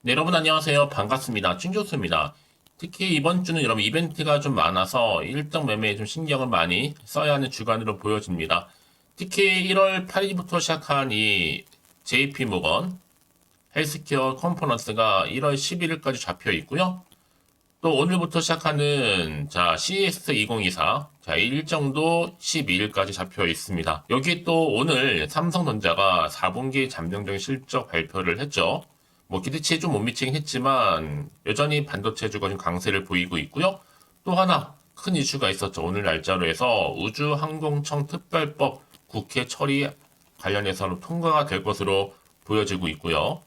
네, 여러분 안녕하세요. 반갑습니다. 춘조스입니다. 특히 이번 주는 여러분 이벤트가 좀 많아서 일정 매매에 좀 신경을 많이 써야 하는 주간으로 보여집니다. 특히 1월 8일부터 시작한 이 JP모건 헬스케어 컨퍼런스가 1월 11일까지 잡혀 있고요. 또 오늘부터 시작하는 CES 2024 일정도 12일까지 잡혀 있습니다. 여기 또 오늘 삼성전자가 4분기 잠정적인 실적 발표를 했죠. 뭐 기대치에 좀 못 미치긴 했지만 여전히 반도체주가 좀 강세를 보이고 있고요. 또 하나 큰 이슈가 있었죠. 오늘 날짜로 해서 우주항공청 특별법 국회 처리 관련해서 통과가 될 것으로 보여지고 있고요.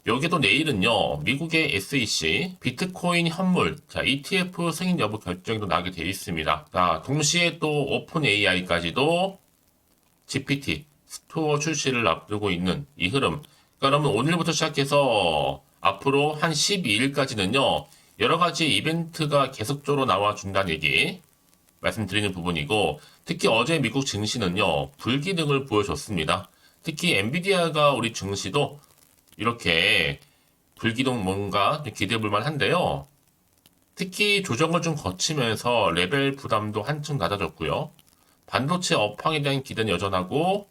여기도 내일은요, 미국의 SEC, 비트코인 현물, ETF 승인 여부 결정도 나게 되어 있습니다. 동시에 또 오픈 AI까지도 GPT, 스토어 출시를 앞두고 있는 이 흐름. 그러면 오늘부터 시작해서 앞으로 한 12일까지는요, 여러 가지 이벤트가 계속적으로 나와준다는 얘기 말씀드리는 부분이고, 특히 어제 미국 증시는요, 불기능을 보여줬습니다. 특히 엔비디아가 우리 증시도 이렇게 불기둥 뭔가 기대해 볼 만한데요. 특히 조정을 좀 거치면서 레벨 부담도 한층 낮아졌고요. 반도체 업황에 대한 기대는 여전하고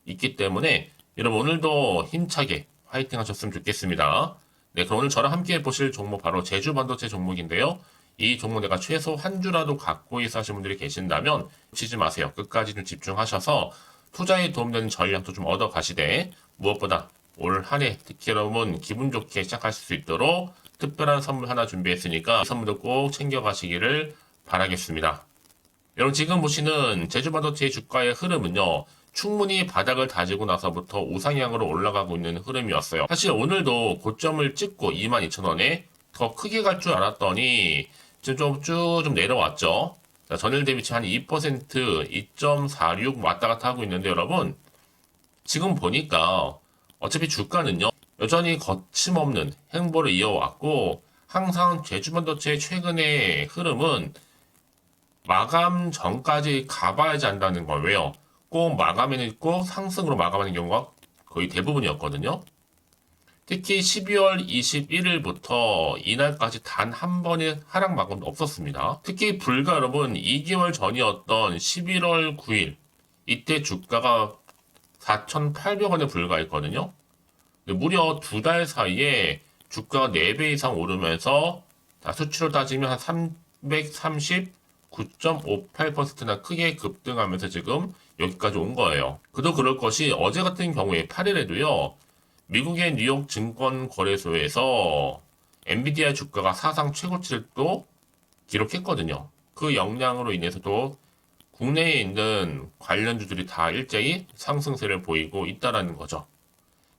있기 때문에 여러분 오늘도 힘차게 화이팅 하셨으면 좋겠습니다. 네, 그럼 오늘 저랑 함께 보실 종목 바로 제주 반도체 종목인데요. 이 종목 내가 최소 한 주라도 갖고 있어 하시는 분들이 계신다면 놓치지 마세요. 끝까지 좀 집중하셔서 투자에 도움되는 전략도 좀 얻어 가시되 무엇보다 올 한 해 특히 여러분 기분 좋게 시작하실 수 있도록 특별한 선물 하나 준비했으니까 이 선물도 꼭 챙겨가시기를 바라겠습니다. 여러분 지금 보시는 제주반도체의 주가의 흐름은요. 충분히 바닥을 다지고 나서부터 우상향으로 올라가고 있는 흐름이었어요. 사실 오늘도 고점을 찍고 22,000원에 더 크게 갈 줄 알았더니 지금 좀 내려왔죠. 전일 대비 한 2%, 2.46 왔다 갔다 하고 있는데 여러분 지금 보니까 어차피 주가는요, 여전히 거침없는 행보를 이어왔고, 항상 제주반도체의 최근의 흐름은 마감 전까지 가봐야지 한다는 거예요. 꼭 마감에는 꼭 상승으로 마감하는 경우가 거의 대부분이었거든요. 특히 12월 21일부터 이날까지 단 한 번의 하락 마감도 없었습니다. 특히 불과 여러분 2개월 전이었던 11월 9일, 이때 주가가 4,800원에 불과했거든요. 무려 두 달 사이에 주가가 4배 이상 오르면서 수치로 따지면 한 339.58%나 크게 급등하면서 지금 여기까지 온 거예요. 그도 그럴 것이 어제 같은 경우에 8일에도요. 미국의 뉴욕 증권거래소에서 엔비디아 주가가 사상 최고치를 또 기록했거든요. 그 영향으로 인해서도 국내에 있는 관련주들이 다 일제히 상승세를 보이고 있다라는 거죠.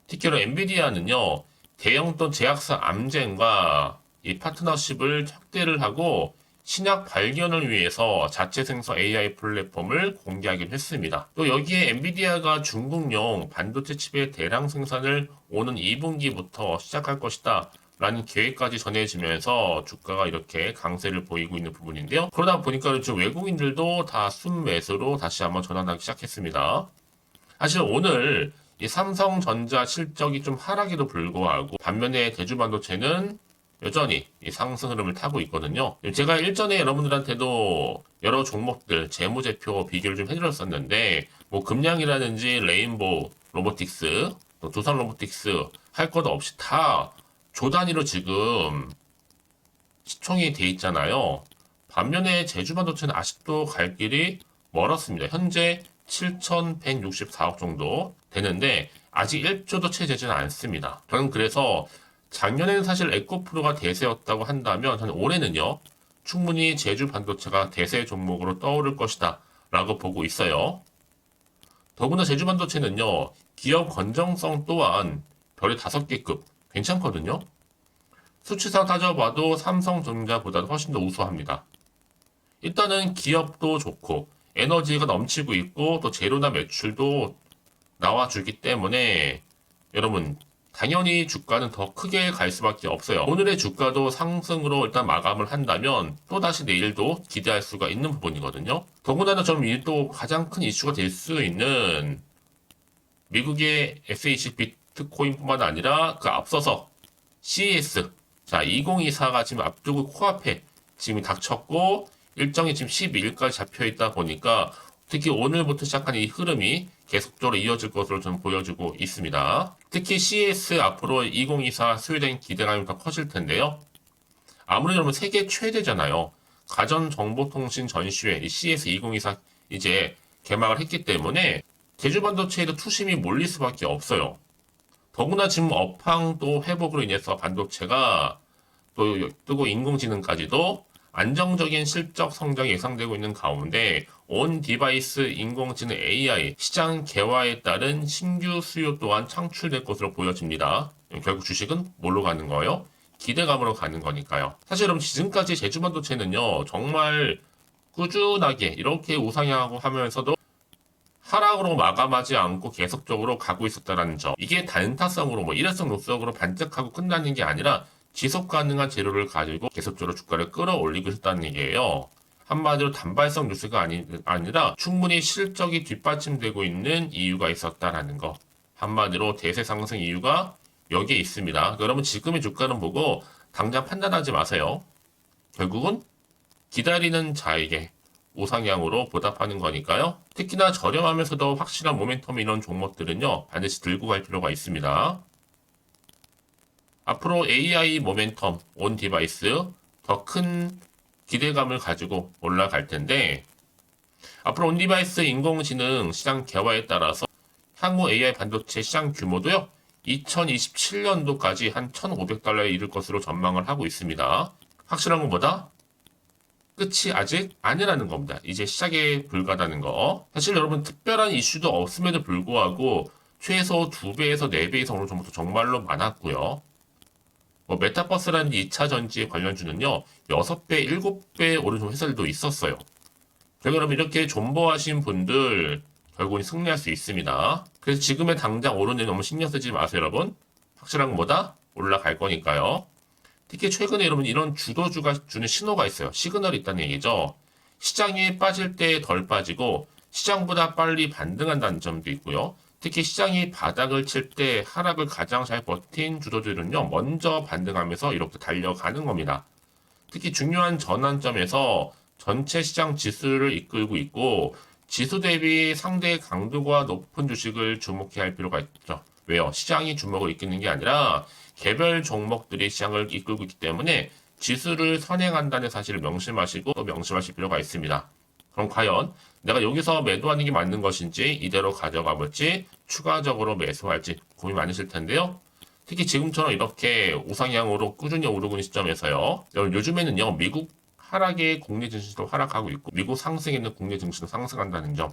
특히로 엔비디아는요, 대형 또 제약사 암젠과 이 파트너십을 확대를 하고 신약 발견을 위해서 자체 생성 AI 플랫폼을 공개하기로 했습니다. 또 여기에 엔비디아가 중국용 반도체 칩의 대량 생산을 오는 2분기부터 시작할 것이다. 라는 계획까지 전해지면서 주가가 이렇게 강세를 보이고 있는 부분인데요. 그러다 보니까 지금 외국인들도 다 순매수로 다시 한번 전환하기 시작했습니다. 사실 오늘 이 삼성전자 실적이 좀 하락에도 불구하고 반면에 대주반도체는 여전히 이 상승 흐름을 타고 있거든요. 제가 일전에 여러분들한테도 여러 종목들 재무제표 비교를 좀 해드렸었는데 뭐 금량이라든지 레인보우 로보틱스 또 두산 로보틱스 할 것 없이 다 조 단위로 지금 시총이 돼 있잖아요. 반면에 제주반도체는 아직도 갈 길이 멀었습니다. 현재 7,164억 정도 되는데 아직 1조도 채 되지는 않습니다. 저는 그래서 작년에는 사실 에코프로가 대세였다고 한다면 저는 올해는요. 충분히 제주 반도체가 대세 종목으로 떠오를 것이다 라고 보고 있어요. 더구나 제주 반도체는요. 기업 건정성 또한 별의 5개급 괜찮거든요. 수치상 따져봐도 삼성전자보다 훨씬 더 우수합니다. 일단은 기업도 좋고 에너지가 넘치고 있고 또 재료나 매출도 나와주기 때문에 여러분 당연히 주가는 더 크게 갈 수밖에 없어요. 오늘의 주가도 상승으로 일단 마감을 한다면 또다시 내일도 기대할 수가 있는 부분이거든요. 더군다나 저는 또 가장 큰 이슈가 될 수 있는 미국의 SEC 비트코인뿐만 아니라 그 앞서서 CES. 자, 2024가 지금 앞두고 코앞에 지금 닥쳤고, 일정이 지금 12일까지 잡혀 있다 보니까, 특히 오늘부터 시작한 이 흐름이 계속적으로 이어질 것으로 좀 보여지고 있습니다. 특히 CES 앞으로 2024 수요일엔 기대감이 더 커질 텐데요. 아무래도 여러분 세계 최대잖아요. 가전정보통신 전시회 이 CES 2024 이제 개막을 했기 때문에 제주 반도체에도 투심이 몰릴 수밖에 없어요. 더구나 지금 업황 또 회복으로 인해서 반도체가 또 뜨고 인공지능까지도 안정적인 실적 성장이 예상되고 있는 가운데 온 디바이스 인공지능 AI 시장 개화에 따른 신규 수요 또한 창출될 것으로 보여집니다. 결국 주식은 뭘로 가는 거예요? 기대감으로 가는 거니까요. 사실 여러분 지금까지 제주 반도체는요 정말 꾸준하게 이렇게 우상향하고 하면서도 하락으로 마감하지 않고 계속적으로 가고 있었다는 점. 이게 단타성으로 일회성 노석으로 반짝하고 끝나는 게 아니라 지속 가능한 재료를 가지고 계속적으로 주가를 끌어올리고 있었다는 얘기예요. 한마디로 단발성 뉴스가 아니라 충분히 실적이 뒷받침되고 있는 이유가 있었다라는 거. 한마디로 대세 상승 이유가 여기에 있습니다. 여러분 지금의 주가는 보고 당장 판단하지 마세요. 결국은 기다리는 자에게 우상향으로 보답하는 거니까요. 특히나 저렴하면서도 확실한 모멘텀 이런 종목들은요. 반드시 들고 갈 필요가 있습니다. 앞으로 AI 모멘텀, 온 디바이스 더 큰 기대감을 가지고 올라갈 텐데 앞으로 온 디바이스 인공지능 시장 개화에 따라서 향후 AI 반도체 시장 규모도요. 2027년도까지 한 1,500달러에 이를 것으로 전망을 하고 있습니다. 확실한 것보다 끝이 아직 아니라는 겁니다. 이제 시작에 불과하다는 거. 사실 여러분 특별한 이슈도 없음에도 불구하고 최소 2배에서 4배 이상 오른 정도 정말로 많았고요. 메타버스라는 2차 전지 관련주는요. 6배, 7배 오른 회사들도 있었어요. 여러분 이렇게 존버하신 분들 결국은 승리할 수 있습니다. 그래서 지금의 당장 오르는 데 너무 신경 쓰지 마세요, 여러분. 확실한 것보다 올라갈 거니까요. 특히 최근에 여러분 이런 주도주가 주는 신호가 있어요. 시그널이 있다는 얘기죠. 시장이 빠질 때 덜 빠지고 시장보다 빨리 반등한다는 점도 있고요. 특히 시장이 바닥을 칠 때 하락을 가장 잘 버틴 주도주들은요. 먼저 반등하면서 이렇게 달려가는 겁니다. 특히 중요한 전환점에서 전체 시장 지수를 이끌고 있고 지수 대비 상대 강도가 높은 주식을 주목해야 할 필요가 있죠. 왜요? 시장이 주목을 이끄는 게 아니라 개별 종목들이 시장을 이끌고 있기 때문에 지수를 선행한다는 사실을 명심하시고 또 명심하실 필요가 있습니다. 그럼 과연 내가 여기서 매도하는 게 맞는 것인지 이대로 가져가 볼지 추가적으로 매수할지 고민 많으실 텐데요. 특히 지금처럼 이렇게 우상향으로 꾸준히 오르고 있는 시점에서요. 요즘에는요. 미국 하락의 국내 증시도 하락하고 있고 미국 상승에 있는 국내 증시도 상승한다는 점.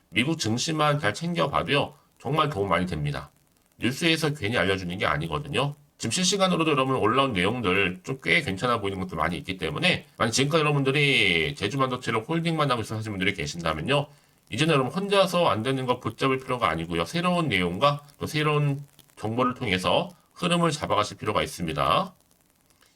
미국 증시만 잘 챙겨봐도요. 정말 도움 많이 됩니다. 뉴스에서 괜히 알려주는 게 아니거든요. 지금 실시간으로도 여러분 올라온 내용들 좀 꽤 괜찮아 보이는 것도 많이 있기 때문에 만약 지금까지 여러분들이 제주반도체를 홀딩만 하고 있어 하시는 분들이 계신다면요. 이제는 여러분 혼자서 안 되는 거 붙잡을 필요가 아니고요. 새로운 내용과 또 새로운 정보를 통해서 흐름을 잡아가실 필요가 있습니다.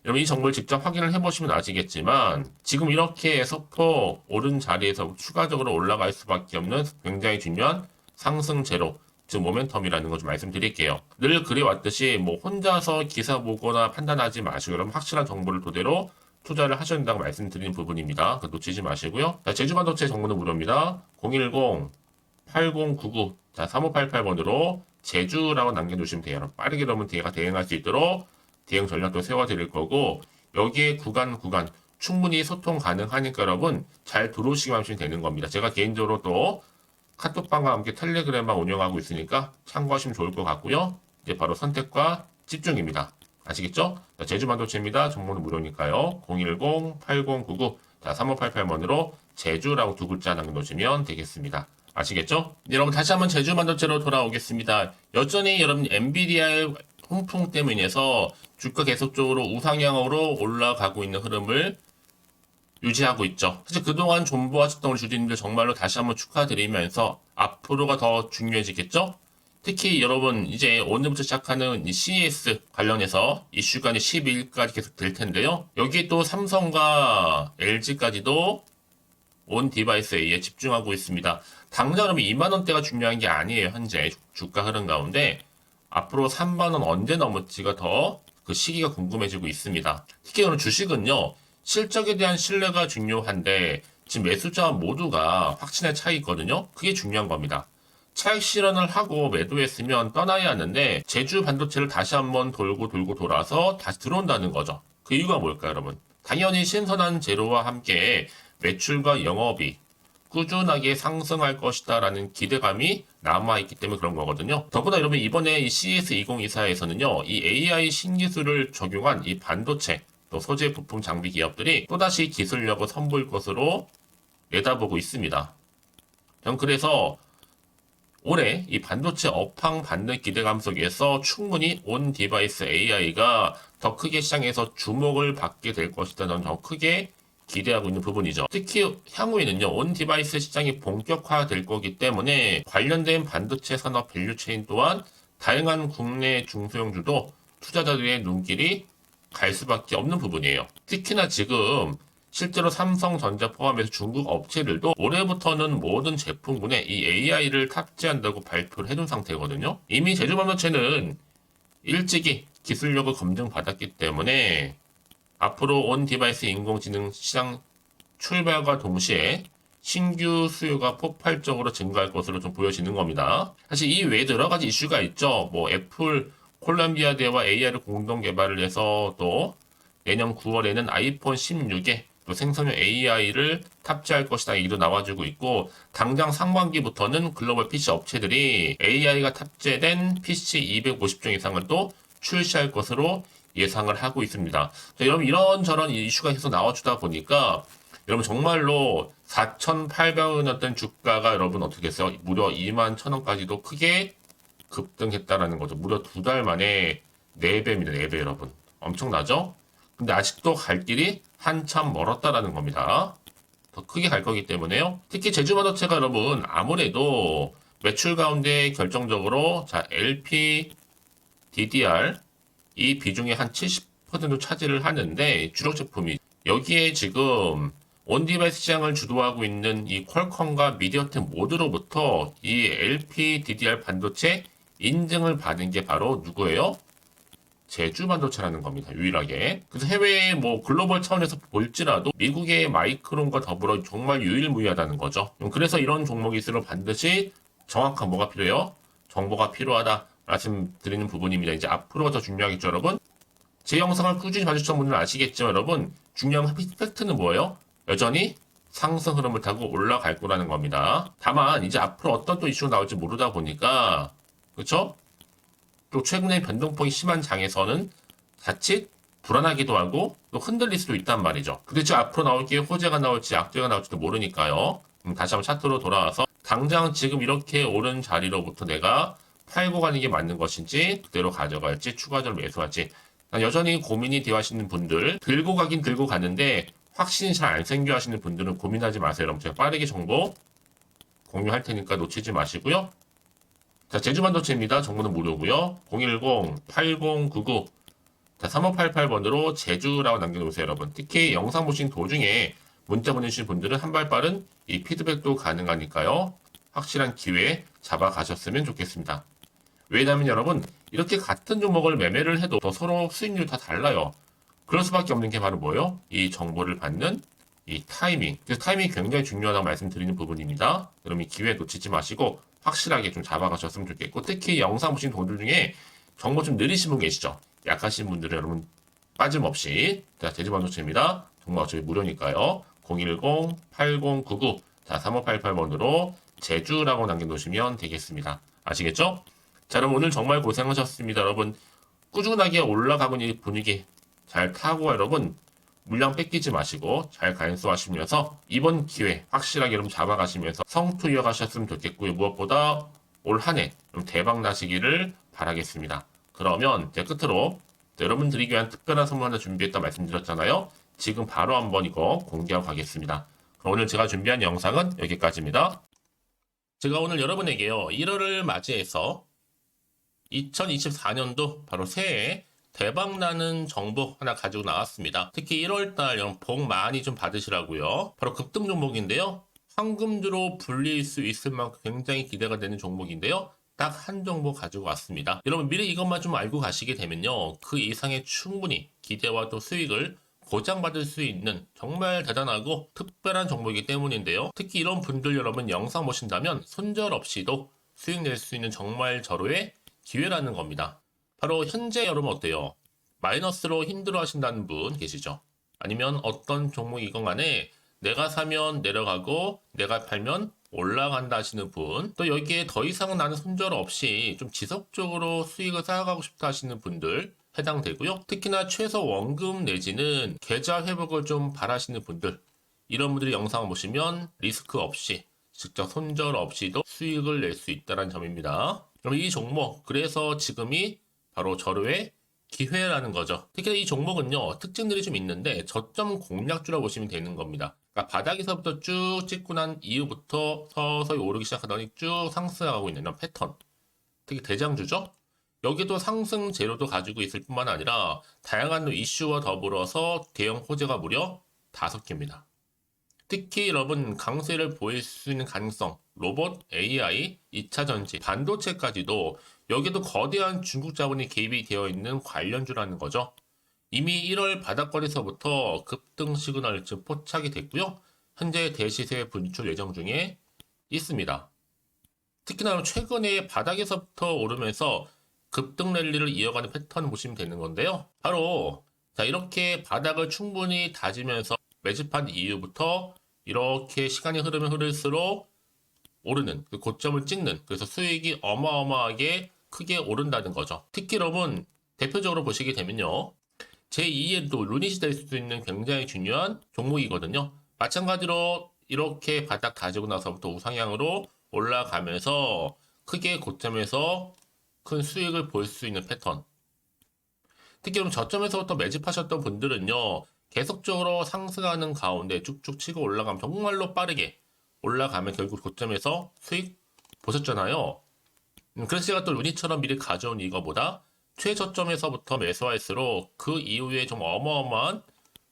여러분 이 정보를 직접 확인을 해보시면 아시겠지만 지금 이렇게 소폭 오른 자리에서 추가적으로 올라갈 수밖에 없는 굉장히 중요한 상승 제로 즉 모멘텀이라는 거 좀 말씀드릴게요. 늘 그래왔듯이 혼자서 기사 보거나 판단하지 마시고 여러분 확실한 정보를 토대로 투자를 하셔야 된다고 말씀드리는 부분입니다. 놓치지 마시고요. 자, 제주반도체 정보는 무료입니다. 010-8099 3588번으로 제주라고 남겨주시면 돼요. 빠르게 여러분 대응할 수 있도록 대응 전략도 세워드릴 거고 여기에 구간 충분히 소통 가능하니까 여러분 잘 들어오시기만 하시면 되는 겁니다. 제가 개인적으로 또 카톡방과 함께 텔레그램만 운영하고 있으니까 참고하시면 좋을 것 같고요. 이제 바로 선택과 집중입니다. 아시겠죠? 자, 제주반도체입니다. 정보는 무료니까요. 010-8099 3588번으로 제주라고 두 글자 남겨놓으시면 되겠습니다. 아시겠죠? 네, 여러분 다시 한번 제주반도체로 돌아오겠습니다. 여전히 여러분 엔비디아의 훈풍 때문에 인해서 주가 계속적으로 우상향으로 올라가고 있는 흐름을 유지하고 있죠. 사실 그동안 존버하셨던 우리 주주님들 정말로 다시 한번 축하드리면서 앞으로가 더 중요해지겠죠? 특히 여러분 이제 오늘부터 시작하는 이 CES 관련해서 이슈가 12일까지 계속 될 텐데요. 여기에 또 삼성과 LG까지도 온 디바이스에 집중하고 있습니다. 당장 여러분 2만원대가 중요한 게 아니에요. 현재 주가 흐름 가운데 앞으로 3만원 언제 넘을지가 더 그 시기가 궁금해지고 있습니다. 특히 오늘 주식은요, 실적에 대한 신뢰가 중요한데 지금 매수자 모두가 확신에 차 있거든요. 그게 중요한 겁니다. 차익 실현을 하고 매도했으면 떠나야 하는데 제주 반도체를 다시 한번 돌고 돌아서 다시 들어온다는 거죠. 그 이유가 뭘까요, 여러분? 당연히 신선한 재료와 함께 매출과 영업이 꾸준하게 상승할 것이다라는 기대감이 남아있기 때문에 그런 거거든요. 더구나 여러분 이번에 이 CES 2024에서는요, 이 AI 신기술을 적용한 이 반도체 또 소재 부품 장비 기업들이 또다시 기술력을 선보일 것으로 내다보고 있습니다. 전 그래서 올해 이 반도체 업황 받는 기대감 속에서 충분히 온 디바이스 AI가 더 크게 시장에서 주목을 받게 될 것이다. 저는 더 크게 기대하고 있는 부분이죠. 특히 향후에는요, 온 디바이스 시장이 본격화될 거기 때문에 관련된 반도체 산업 밸류체인 또한 다양한 국내 중소형주도 투자자들의 눈길이 갈 수밖에 없는 부분이에요. 특히나 지금 실제로 삼성전자 포함해서 중국 업체들도 올해부터는 모든 제품군에 이 AI를 탑재한다고 발표를 해둔 상태거든요. 이미 제주반도체는 일찍이 기술력을 검증받았기 때문에 앞으로 온 디바이스 인공지능 시장 출발과 동시에 신규 수요가 폭발적으로 증가할 것으로 좀 보여지는 겁니다. 사실 이 외에도 여러 가지 이슈가 있죠. 뭐 애플 콜롬비아대와 AI를 공동 개발을 해서 또 내년 9월에는 아이폰 16에 또 생성형 AI를 탑재할 것이다 얘기도 나와주고 있고, 당장 상반기부터는 글로벌 PC 업체들이 AI가 탑재된 PC 250종 이상을 또 출시할 것으로 예상을 하고 있습니다. 자, 여러분 이런저런 이슈가 계속 나와주다 보니까 여러분 정말로 4,800원이었던 주가가 여러분 어떻게 했어요? 무려 21,000원까지도 크게 급등했다라는 거죠. 무려 2달 만에 4배입니다. 4배 여러분. 엄청나죠? 근데 아직도 갈 길이 한참 멀었다라는 겁니다. 더 크게 갈 거기 때문에요. 특히 제주반도체가 여러분 아무래도 매출 가운데 결정적으로 자 LP, DDR 이 비중이 한 70% 차지를 하는데 주력 제품이 여기에 지금 온디바이스 시장을 주도하고 있는 이 퀄컴과 미디어텍 모두로부터 이 LP, DDR 반도체 인증을 받은 게 바로 누구예요? 제주 반도체라는 겁니다. 유일하게. 그래서 해외 뭐 글로벌 차원에서 볼지라도 미국의 마이크론과 더불어 정말 유일무이하다는 거죠. 그래서 이런 종목이 있으면 반드시 정확한 뭐가 필요해요? 정보가 필요하다 말씀드리는 부분입니다. 이제 앞으로가 더 중요하겠죠, 여러분? 제 영상을 꾸준히 봐주셨던 분들은 아시겠지만 여러분 중요한 팩트는 뭐예요? 여전히 상승 흐름을 타고 올라갈 거라는 겁니다. 다만 이제 앞으로 어떤 또 이슈가 나올지 모르다 보니까 그렇죠? 또 최근에 변동폭이 심한 장에서는 자칫 불안하기도 하고 또 흔들릴 수도 있단 말이죠. 근데 지금 앞으로 나올 게 호재가 나올지 악재가 나올지도 모르니까요. 다시 한번 차트로 돌아와서 당장 지금 이렇게 오른 자리로부터 내가 팔고 가는 게 맞는 것인지 그대로 가져갈지 추가적으로 매수할지 여전히 고민이 되어 하시는 분들, 들고 가긴 들고 가는데 확신이 잘 안 생겨 하시는 분들은 고민하지 마세요. 여러분 제가 빠르게 정보 공유할 테니까 놓치지 마시고요. 자, 제주반도체입니다. 정보는 무료고요. 010-8099 3588번으로 제주라고 남겨놓으세요, 여러분. 특히 영상 보신 도중에 문자 보내주신 분들은 한 발 빠른 이 피드백도 가능하니까요. 확실한 기회 잡아가셨으면 좋겠습니다. 왜냐하면 여러분 이렇게 같은 종목을 매매를 해도 서로 수익률이 다 달라요. 그럴 수밖에 없는 게 바로 뭐예요? 이 정보를 받는 이 타이밍. 그래서 타이밍이 굉장히 중요하다고 말씀드리는 부분입니다. 여러분 이 기회 놓치지 마시고 확실하게 좀 잡아가셨으면 좋겠고, 특히 영상 보신 분들 중에 정보 좀 느리신 분 계시죠? 약하신 분들은 여러분 빠짐없이 자 제주반도체입니다. 정보 어차피 무료니까요. 010-8099 자 3588번으로 제주라고 남겨놓으시면 되겠습니다. 아시겠죠? 자 그럼 오늘 정말 고생하셨습니다. 여러분 꾸준하게 올라가고 있는 분위기 잘 타고 여러분 물량 뺏기지 마시고 잘 간수하시면서 이번 기회 확실하게 여러분 잡아가시면서 성투 이어가셨으면 좋겠고요. 무엇보다 올 한 해 대박 나시기를 바라겠습니다. 그러면 제 끝으로 여러분 드리기 위한 특별한 선물 하나 준비했다 말씀드렸잖아요. 지금 바로 한번 이거 공개하고 가겠습니다. 그럼 오늘 제가 준비한 영상은 여기까지입니다. 제가 오늘 여러분에게요 1월을 맞이해서 2024년도 바로 새해 대박나는 정보 하나 가지고 나왔습니다. 특히 1월달 여러분 복 많이 좀 받으시라고요. 바로 급등 종목인데요. 황금주로 불릴 수 있을 만큼 굉장히 기대가 되는 종목인데요. 딱 한 종목 가지고 왔습니다. 여러분 미리 이것만 좀 알고 가시게 되면요. 그 이상의 충분히 기대와 또 수익을 보장받을 수 있는 정말 대단하고 특별한 종목이기 때문인데요. 특히 이런 분들 여러분 영상 보신다면 손절없이도 수익 낼 수 있는 정말 절호의 기회라는 겁니다. 바로 현재 여러분 어때요? 마이너스로 힘들어 하신다는 분 계시죠? 아니면 어떤 종목이건 간에 내가 사면 내려가고 내가 팔면 올라간다 하시는 분, 또 여기에 더 이상은 나는 손절 없이 좀 지속적으로 수익을 쌓아가고 싶다 하시는 분들 해당되고요. 특히나 최소 원금 내지는 계좌 회복을 좀 바라시는 분들, 이런 분들이 영상을 보시면 리스크 없이 직접 손절 없이도 수익을 낼 수 있다는 점입니다. 그럼 이 종목, 그래서 지금이 바로 절호의 기회라는 거죠. 특히 이 종목은요, 특징들이 좀 있는데 저점 공략주라고 보시면 되는 겁니다. 그러니까 바닥에서부터 쭉 찍고 난 이후부터 서서히 오르기 시작하더니 쭉 상승하고 있는 이런 패턴. 특히 대장주죠. 여기도 상승 재료도 가지고 있을 뿐만 아니라 다양한 이슈와 더불어서 대형 호재가 무려 5개입니다. 특히 여러분 강세를 보일 수 있는 가능성, 로봇, AI, 2차 전지, 반도체까지도 여기도 거대한 중국 자본이 개입이 되어 있는 관련주라는 거죠. 이미 1월 바닥거리서부터 급등 시그널 즉 포착이 됐고요. 현재 대시세 분출 예정 중에 있습니다. 특히나 최근에 바닥에서부터 오르면서 급등 랠리를 이어가는 패턴을 보시면 되는 건데요. 바로 자 이렇게 바닥을 충분히 다지면서 매집한 이후부터 이렇게 시간이 흐르면 흐를수록 오르는 그 고점을 찍는, 그래서 수익이 어마어마하게 크게 오른다는 거죠. 특히 여러분 대표적으로 보시게 되면요, 제2의 또 루닛이 될 수 있는 굉장히 중요한 종목이거든요. 마찬가지로 이렇게 바닥 다지고 나서부터 우상향으로 올라가면서 크게 고점에서 큰 수익을 볼 수 있는 패턴. 특히 그럼 저점에서부터 매집하셨던 분들은요, 계속적으로 상승하는 가운데 쭉쭉 치고 올라가면 정말로 빠르게 올라가면 결국 고점에서 수익 보셨잖아요. 그래서 제가 또 루니처럼 미리 가져온 이거보다 최저점에서부터 매수할수록 그 이후에 좀 어마어마한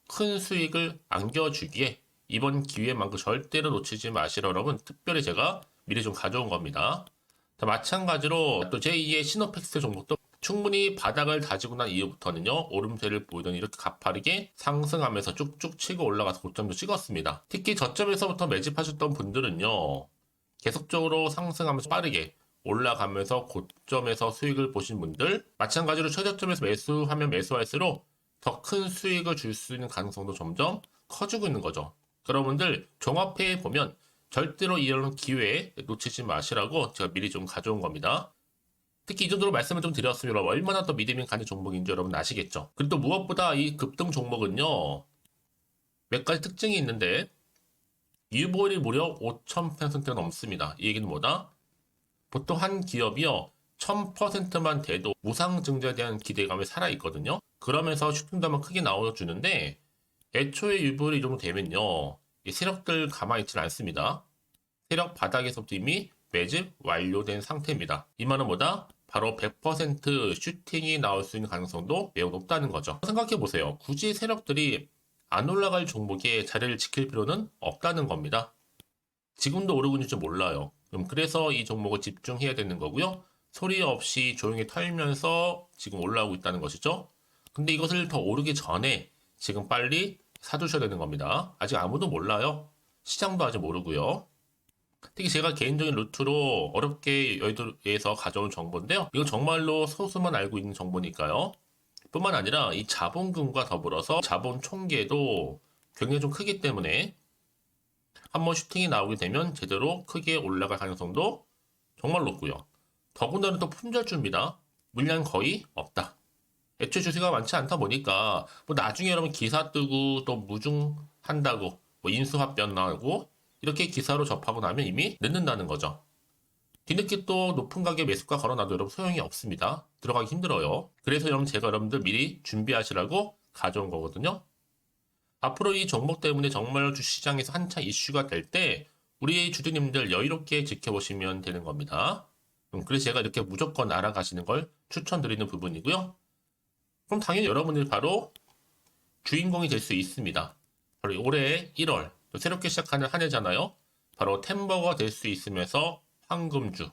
큰 수익을 안겨주기에 이번 기회만큼 절대로 놓치지 마시라 여러분 특별히 제가 미리 좀 가져온 겁니다. 자, 마찬가지로 또 제2의 시노팩스 종목도 충분히 바닥을 다지고 난 이후부터는요, 오름세를 보이더니 이렇게 가파르게 상승하면서 쭉쭉 치고 올라가서 고점도 찍었습니다. 특히 저점에서부터 매집하셨던 분들은요, 계속적으로 상승하면서 빠르게 올라가면서 고점에서 수익을 보신 분들, 마찬가지로 최저점에서 매수하면 매수할수록 더 큰 수익을 줄 수 있는 가능성도 점점 커지고 있는 거죠. 여러분들 종합해 보면 절대로 이런 기회에 놓치지 마시라고 제가 미리 좀 가져온 겁니다. 특히 이 정도로 말씀을 좀 드렸으면 여러분 얼마나 더 믿음이 가는 종목인지 여러분 아시겠죠? 그리고 또 무엇보다 이 급등 종목은요, 몇 가지 특징이 있는데 유보율이 무려 5000%가 넘습니다. 이 얘기는 뭐다? 보통 한 기업이요 1000%만 돼도 무상증자에 대한 기대감이 살아있거든요. 그러면서 슈팅도 한번 크게 나와주는데 애초에 유보율이 이 정도 되면요, 이 세력들 가만히 있지 않습니다. 세력 바닥에서부터 이미 매집 완료된 상태입니다. 이 말은 뭐다? 바로 100% 슈팅이 나올 수 있는 가능성도 매우 높다는 거죠. 생각해보세요. 굳이 세력들이 안 올라갈 종목에 자리를 지킬 필요는 없다는 겁니다. 지금도 오르고 있는지 몰라요. 그래서 이 종목을 집중해야 되는 거고요. 소리 없이 조용히 털면서 지금 올라오고 있다는 것이죠. 근데 이것을 더 오르기 전에 지금 빨리 사두셔야 되는 겁니다. 아직 아무도 몰라요. 시장도 아직 모르고요. 특히 제가 개인적인 루트로 어렵게 여의도에서 가져온 정보인데요. 이건 정말로 소수만 알고 있는 정보니까요. 뿐만 아니라 이 자본금과 더불어서 자본 총계도 굉장히 좀 크기 때문에 한번 슈팅이 나오게 되면 제대로 크게 올라갈 가능성도 정말 높고요. 더군다나 또 품절주입니다. 물량 거의 없다. 애초에 주식가 많지 않다 보니까 뭐 나중에 여러분 기사 뜨고 또 무중한다고 뭐 인수합병 나오고 이렇게 기사로 접하고 나면 이미 늦는다는 거죠. 뒤늦게 또 높은 가격에 매수가 걸어놔도 여러분 소용이 없습니다. 들어가기 힘들어요. 그래서 여러분 제가 여러분들 미리 준비하시라고 가져온 거거든요. 앞으로 이 종목 때문에 정말 주시장에서 한차 이슈가 될 때 우리 주주님들 여유롭게 지켜보시면 되는 겁니다. 그래서 제가 이렇게 무조건 알아가시는 걸 추천드리는 부분이고요. 그럼 당연히 여러분들이 바로 주인공이 될 수 있습니다. 바로 올해 1월 새롭게 시작하는 한 해잖아요. 바로 템버가 될 수 있으면서 황금주,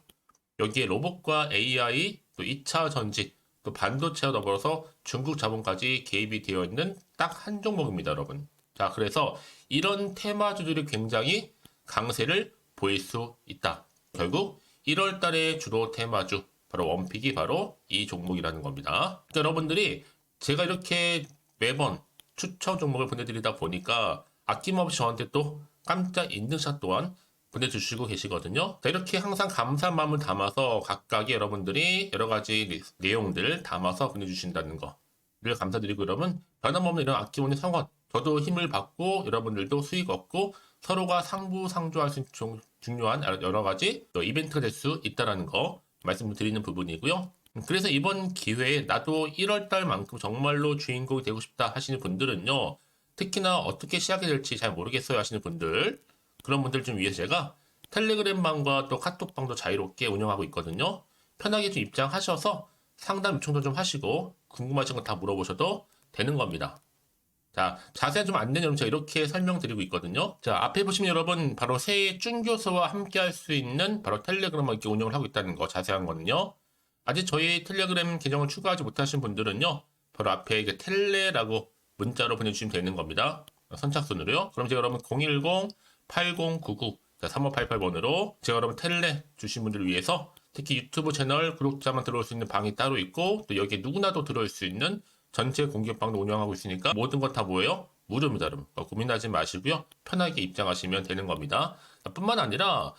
여기에 로봇과 AI, 또 2차 전지, 또 반도체와 더불어서 중국 자본까지 개입이 되어 있는 딱 한 종목입니다, 여러분. 자, 그래서 이런 테마주들이 굉장히 강세를 보일 수 있다. 결국 1월 달에 주로 테마주, 바로 원픽이 바로 이 종목이라는 겁니다. 그러니까 여러분들이 제가 이렇게 매번 추천 종목을 보내드리다 보니까 아낌없이 저한테 또 깜짝 인증샷 또한 보내주시고 계시거든요. 자, 이렇게 항상 감사한 마음을 담아서 각각의 여러분들이 여러 가지 내용들 담아서 보내주신다는 거를 감사드리고, 여러분 변함없는 이런 아낌없는 성원, 저도 힘을 받고 여러분들도 수익 얻고 서로가 상부상조할 수 있는 중요한 여러 가지 이벤트가 될 수 있다는 거 말씀드리는 부분이고요. 그래서 이번 기회에 나도 1월 달만큼 정말로 주인공이 되고 싶다 하시는 분들은요, 특히나 어떻게 시작이 될지 잘 모르겠어요 하시는 분들, 그런 분들 좀 위해서 제가 텔레그램방과 또 카톡방도 자유롭게 운영하고 있거든요. 편하게 좀 입장하셔서 상담 요청도 좀 하시고 궁금하신 거 다 물어보셔도 되는 겁니다. 자, 자세한 좀 안내는 제가 이렇게 설명드리고 있거든요. 자, 앞에 보시면 여러분 바로 새해 쭌교수와 함께 할 수 있는 바로 텔레그램을 이렇게 운영을 하고 있다는 거, 자세한 거는요. 아직 저희 텔레그램 계정을 추가하지 못하신 분들은요, 바로 앞에 이게 텔레라고 문자로 보내주시면 되는 겁니다. 선착순으로요. 그럼 제가 여러분 010-8099-3588번으로 제가 여러분 텔레 주신 분들을 위해서 특히 유튜브 채널 구독자만 들어올 수 있는 방이 따로 있고, 또 여기에 누구나도 들어올 수 있는 전체 공개방도 운영하고 있으니까 모든 것 다 뭐예요? 무료입니다, 여러분. 고민하지 마시고요. 편하게 입장하시면 되는 겁니다. 뿐만 아니라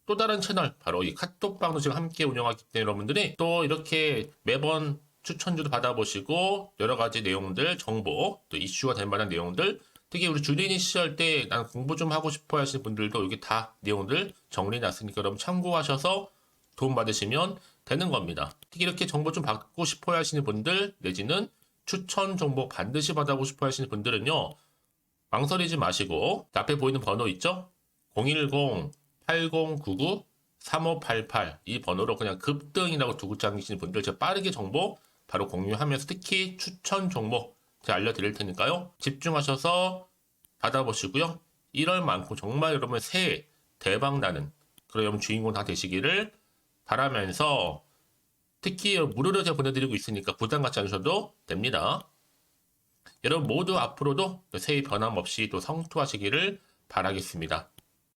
또 다른 채널, 바로 이 카톡방도 지금 함께 운영하기 때문에 여러분들이 또 이렇게 매번 추천주도 받아보시고 여러 가지 내용들, 정보, 또 이슈가 될 만한 내용들, 특히 우리 주린이 시절 때 난 공부 좀 하고 싶어 하시는 분들도 여기 다 내용들 정리해놨으니까 여러분 참고하셔서 도움 받으시면 되는 겁니다. 특히 이렇게 정보 좀 받고 싶어 하시는 분들, 내지는 추천 정보 반드시 받아보고 싶어 하시는 분들은요, 망설이지 마시고 앞에 보이는 번호 있죠? 010-8099-3588 이 번호로 그냥 급등이라고 두 글자 남기시는 분들 제가 빠르게 정보 바로 공유하면서 특히 추천 종목 제가 알려드릴 테니까요. 집중하셔서 받아보시고요. 1월만큼 정말 여러분 새해 대박 나는 그런 여러분 주인공 다 되시기를 바라면서, 특히 무료로 제가 보내드리고 있으니까 부담 갖지 않으셔도 됩니다. 여러분 모두 앞으로도 새해 변함없이 또 성투하시기를 바라겠습니다.